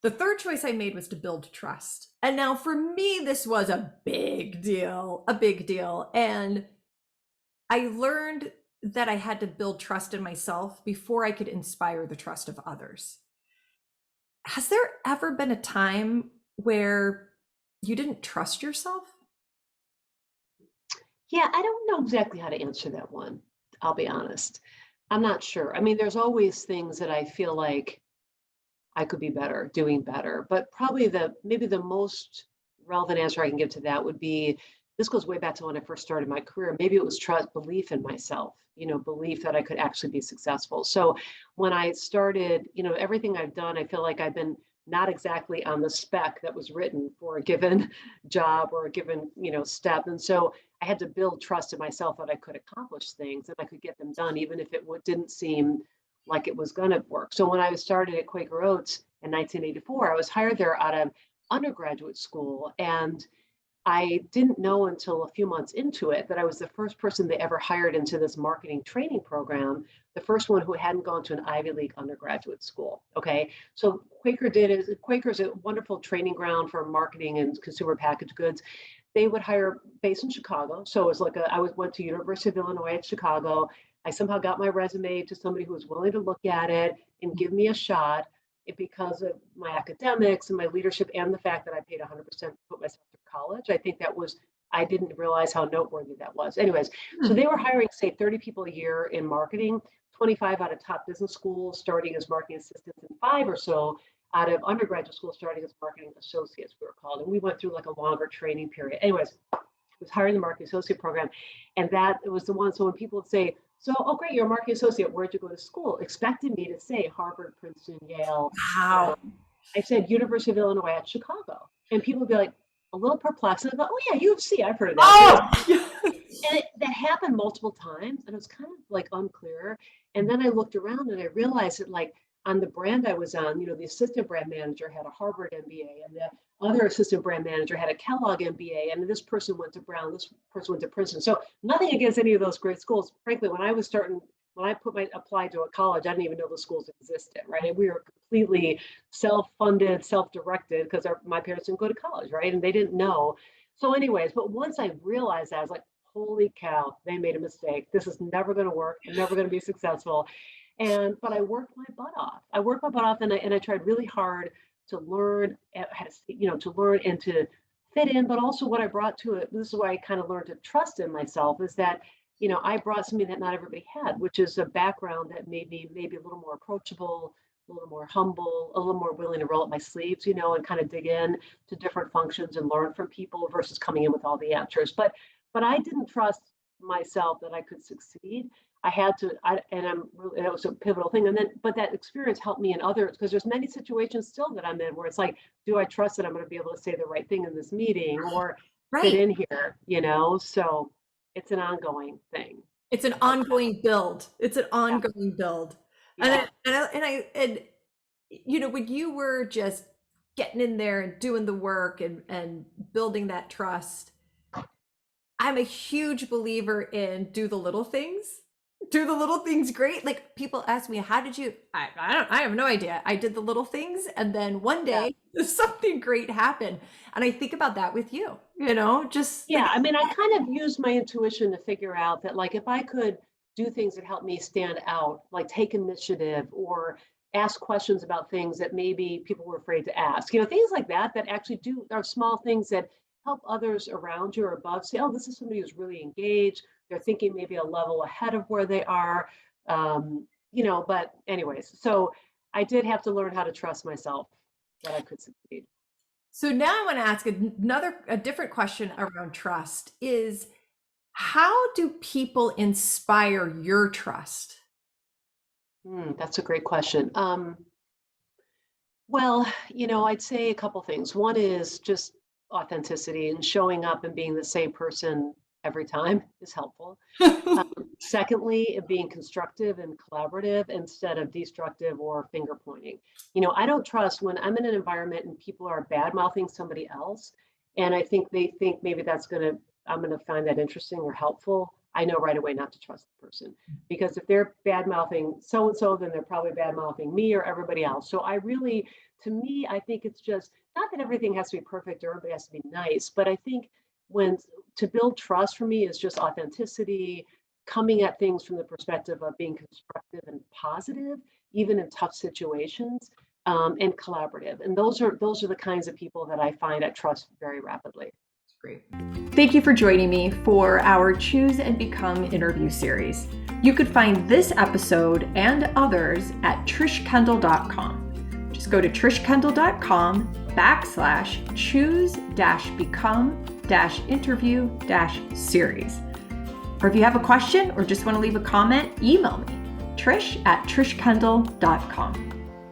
The third choice I made was to build trust. And now for me, this was a big deal, a big deal. And I learned that I had to build trust in myself before I could inspire the trust of others. Has there ever been a time where you didn't trust yourself? Yeah, I don't know exactly how to answer that one. I'll be honest. I'm not sure. I mean, there's always things that I feel like I could be better, doing better. But probably maybe the most relevant answer I can give to that would be this goes way back to when I first started my career. Maybe it was trust, belief in myself, belief that I could actually be successful. So when I started, everything I've done, I feel like I've been not exactly on the spec that was written for a given job or a given, step. And so I had to build trust in myself that I could accomplish things and I could get them done, even if it didn't seem like it was going to work. So when I started at Quaker Oats in 1984, I was hired there out of undergraduate school. And I didn't know until a few months into it that I was the first person they ever hired into this marketing training program, the first one who hadn't gone to an Ivy League undergraduate school. Okay. So Quaker's a wonderful training ground for marketing and consumer packaged goods. They would hire based in Chicago. So it was like went to University of Illinois at Chicago. I somehow got my resume to somebody who was willing to look at it and give me a shot because of my academics and my leadership and the fact that I paid 100% to put myself through college. I think I didn't realize how noteworthy that was. Anyways, so Hmm. they were hiring, say, 30 people a year in marketing, 25 out of top business schools starting as marketing assistants, and 5 or so out of undergraduate school starting as marketing associates, we were called. And we went through like a longer training period. Anyways, was hired in the marketing associate program. And that was the one. So when people would say, so, oh, great, you're a marketing associate, where'd you go to school? Expected me to say Harvard, Princeton, Yale. Wow. I said University of Illinois at Chicago. And people would be like a little perplexed. And I go, oh, yeah, U of C, I've heard of that too. Oh, And that happened multiple times, and it was kind of like unclear. And then I looked around and I realized that, like, on the brand I was on, the assistant brand manager had a Harvard MBA, and the other assistant brand manager had a Kellogg MBA, and this person went to Brown, this person went to Princeton. So nothing against any of those great schools. Frankly, when I applied to a college, I didn't even know the schools existed, right? And we were completely self-funded, self-directed because my parents didn't go to college, right? And they didn't know. So anyways, but once I realized that, I was like, holy cow, they made a mistake. This is never going to work. I'm never going to be successful. But I worked my butt off. I worked my butt off, and I tried really hard to learn how to learn and to fit in. But also, what I brought to it, this is why I kind of learned to trust in myself, is that I brought something that not everybody had, which is a background that made me maybe a little more approachable, a little more humble, a little more willing to roll up my sleeves, and kind of dig in to different functions and learn from people versus coming in with all the answers. But I didn't trust myself that I could succeed. I had to, and I'm really, that was a pivotal thing. But that experience helped me in others, because there's many situations still that I'm in where it's like, do I trust that I'm going to be able to say the right thing in this meeting or fit right. in here, So it's an ongoing thing. It's an But ongoing build. It's an yeah, ongoing build. And yeah. I, and I, and I, and when you were just getting in there and doing the work and building that trust, I'm a huge believer in do the little things. Do the little things great. Like people ask me, how did you I have no idea. I did the little things and then one Yeah. day something great happened. And I think about that with you, just like Yeah, I mean, I kind of used my intuition to figure out that, like, if I could do things that help me stand out, like take initiative or ask questions about things that maybe people were afraid to ask, things like that, that actually are small things that help others around you or above say, oh, this is somebody who's really engaged. They're thinking maybe a level ahead of where they are. But anyways, so I did have to learn how to trust myself that I could succeed. so now I want to ask a different question around trust is how do people inspire your trust? That's a great question. Well, I'd say a couple things. One is just authenticity, and showing up and being the same person every time is helpful. Um, Secondly, being constructive and collaborative instead of destructive or finger pointing. I don't trust when I'm in an environment and people are bad mouthing somebody else, and I think they think maybe I'm going to find that interesting or helpful. I know right away not to trust the person, because if they're bad mouthing so and so, then they're probably bad mouthing me or everybody else. So to me, I think it's just not that everything has to be perfect or everybody has to be nice, but I think when to build trust for me is just authenticity, coming at things from the perspective of being constructive and positive, even in tough situations, and collaborative. And those are the kinds of people that I find I trust very rapidly. Great. Thank you for joining me for our Choose and Become interview series. You could find this episode and others at trishkendall.com. Just go to trishkendall.com/choose-become-interview-series. Or if you have a question or just want to leave a comment, email me, trish@trishkendall.com.